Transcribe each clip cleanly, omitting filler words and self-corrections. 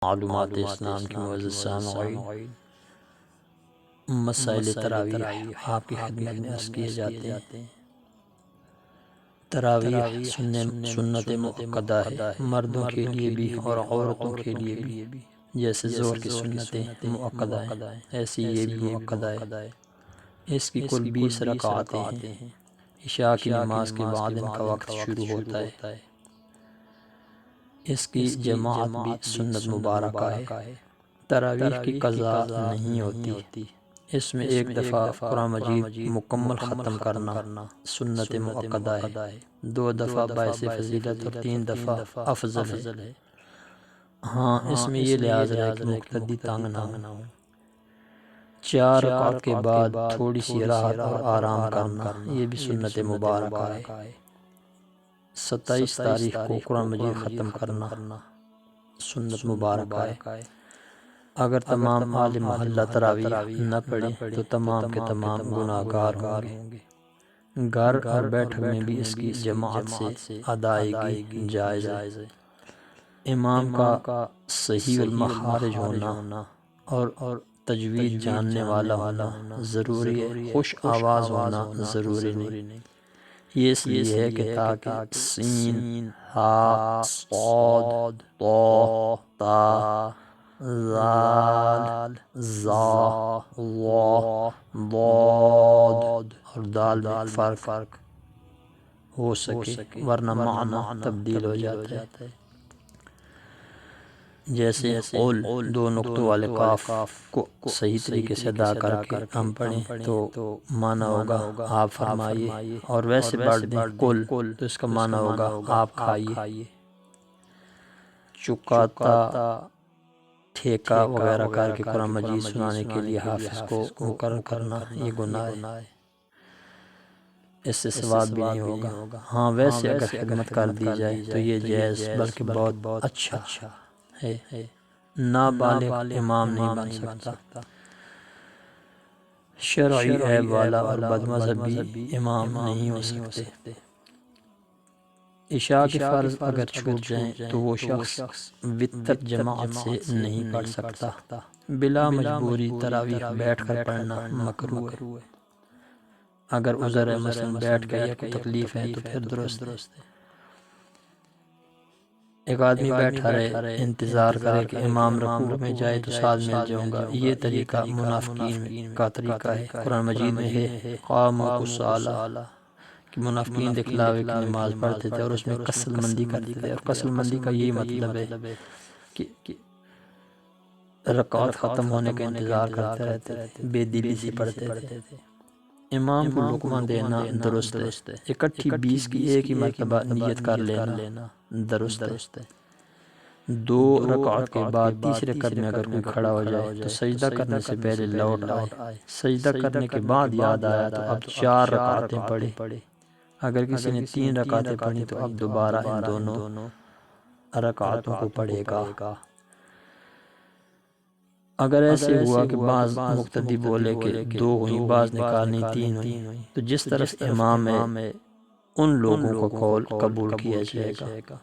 معلومات اسلام کی معزز سامعین، مسائل تراویح آپ کی خدمت میں عرض کیے جاتے ہیں۔ تراویح سنت مؤکدہ ہے، مردوں کے لیے بھی اور عورتوں کے لیے بھی۔ جیسے ظہر کی سنتیں مؤکدہ ہیں، ایسی یہ بھی مؤکدہ ہے۔ اس کی کل 20 رکعتیں ہیں۔ عشاء کی نماز کے بعد ان کا وقت شروع ہوتا ہے۔ اس کی جماعت بھی سنت مبارکہ ہے۔ تراویح کی قضا نہیں ہوتی، اس میں ایک دفعہ قرآن مجید مکمل ختم کرنا سنت مؤکدہ ہے، 2 دفعہ باعث فضیلت اور 3 دفعہ افضل ہے۔ ہاں، اس میں یہ لحاظ ہے کہ مقتدی تنگ نہ ہو۔ 4 رکعت کے بعد تھوڑی سی راحت اور آرام کرنا، یہ بھی سنت مبارکہ ہے۔ 27 تاریخ کو قرآن مجید ختم کرنا سنت مبارکہ ہے۔ اگر تمام اہل محلہ تراویح نہ پڑھیں تو تمام کے تمام گناہ گار ہوں گے۔ گھر اور بیٹھک میں بھی اس کی جماعت سے ادائیگی جائز ہے۔ امام کا صحیح المخارج ہونا اور تجوید جاننے والا ہونا ضروری ہے، خوش آواز ہونا ضروری نہیں۔ یہ اس لیے ہے کہ تاکہ سین، ہا، صاد، طا، تا، ذال، ظا، ظا، ضاد اور دال میں فرق ہو سکے، ورنہ معنی تبدیل ہو جاتا ہے۔ جیسے قل، 2 نقطوں والے کاف کو صحیح طریقے سے ادا کر کے ہم پڑھیں تو معنی ہوگا آپ فرمائیے، اور ویسے پڑھ دیں کل تو اس کا معنی ہوگا آپ کھائیے۔ چکاتا، ٹھیکہ وغیرہ کر کے قرآن مجید سنانے کے لیے حافظ کو مقرر کرنا یہ گناہ ہے، اس سے ثواب بھی نہیں ہوگا۔ ہاں، ویسے اگر خدمت کر دی جائے تو یہ جائز بلکہ بہت اچھا ہے۔ نابالغ امام نہیں بن سکتا۔ شرعی عیب والا اور بد مذہب بھی امام نہیں ہو سکتے۔ عشاء کے فرض اگر چھوٹ جائیں تو وہ شخص وتر جماعت سے نہیں پڑھ سکتا۔ بلا مجبوری تراویح بیٹھ کر پڑھنا مکروہ ہے۔ اگر عذر ہے، مثلا بیٹھ کے یا کوئی تکلیف ہے تو پھر درست ہے۔ ایک آدمی بیٹھا رہے، انتظار کرے کہ امام رکوع میں جائے تو ساتھ مل جاؤں گا، یہ طریقہ منافقین کا طریقہ ہے۔ قرآن مجید میں ہے قاموا کسالی، کہ منافقین دکھلاوے کی نماز پڑھتے تھے اور اس میں کسل مندی کرتے تھے، اور کسل مندی کا یہی مطلب ہے کہ رکعت ختم ہونے کا انتظار کرتے رہتے تھے، بے دلی سے پڑھتے تھے۔ امام کو لقمہ دینا درست ہے، اکٹھی 20 کی ایک ہی مرتبہ نیت کر لینا درست ہے۔ 2 رکعت کے بعد تیسرے رکعت میں اگر کوئی کھڑا ہو جائے تو سجدہ کرنے سے پہلے لوٹ آئے، سجدہ کرنے کے بعد یاد آیا تو اب 4 رکعتیں پڑھے۔ اگر کسی نے 3 رکعتیں پڑھی تو اب دوبارہ ان دونوں رکعتوں کو پڑھے گا۔ اگر ایسے ہوا کہ بعض مقتدی بولے کہ 2 ہوئیں، بعض نے کہا نہیں 3 ہوئیں، تو جس طرف امام ہے ان لوگوں کو قول قبول کیا جائے گا۔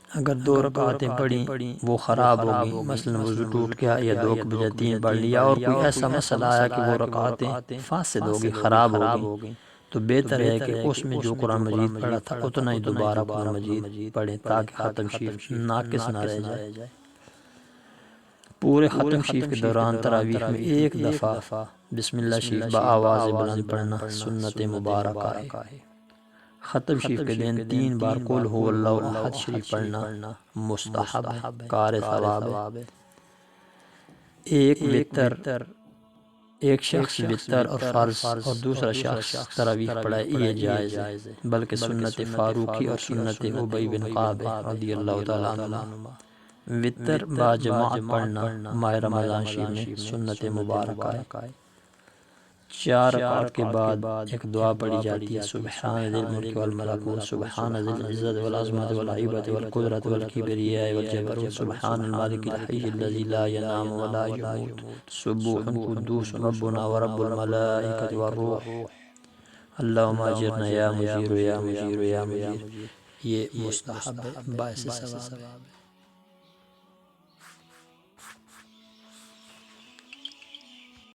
اگر 2 رکعتیں پڑھیں وہ خراب ہوگی، مثلا وضو ٹوٹ گیا یا 2 کے بجائے 3 پڑھ لیا، اور کوئی ایسا مسئلہ آیا کہ وہ رکعتیں فاسد ہوگی، خراب ہوگی، تو بہتر ہے کہ اس میں جو قرآن مجید پڑھا تھا اتنا ہی دوبارہ قرآن مجید پڑھیں تاکہ ختم شریف ناقص نہ رہ جائے۔ پورے ختم شریف کے دوران تراویح میں ایک دفعہ بسم اللہ شریف بآواز بلند پڑھنا سنت مبارکہ ہے۔ ختم شریف کے دن 3 بار قل هو اللہ احد شریف پڑھنا مستحب ہے، کار ثواب ہے۔ ایک شخص وتر اور فرض اور دوسرا شخص تراویح پڑھائے، یہ جائز ہے، بلکہ سنت فاروقی اور سنت ابی بن کعب رضی اللہ تعالیٰ عنہ۔ وتر با جماعت پڑھنا ماہ رمضان شریف میں سنت مبارکہ ہے۔ 4 رکعت کے بعد ایک دعا پڑھی جاتی ہے، سبحان ذی الملک والملکوت، سبحان ذی العزت والعظمت والہیبۃ والقدرۃ والکبریاء والجبروت، سبحان الملک الحی الذی لا ینام ولا یموت، سبوح قدوس ربنا ورب الملائکۃ والروح، اللہم اجرنا یا مجیر یا مجیر یا مجیر۔ یہ مستحب ہے، باعث ثواب ہے۔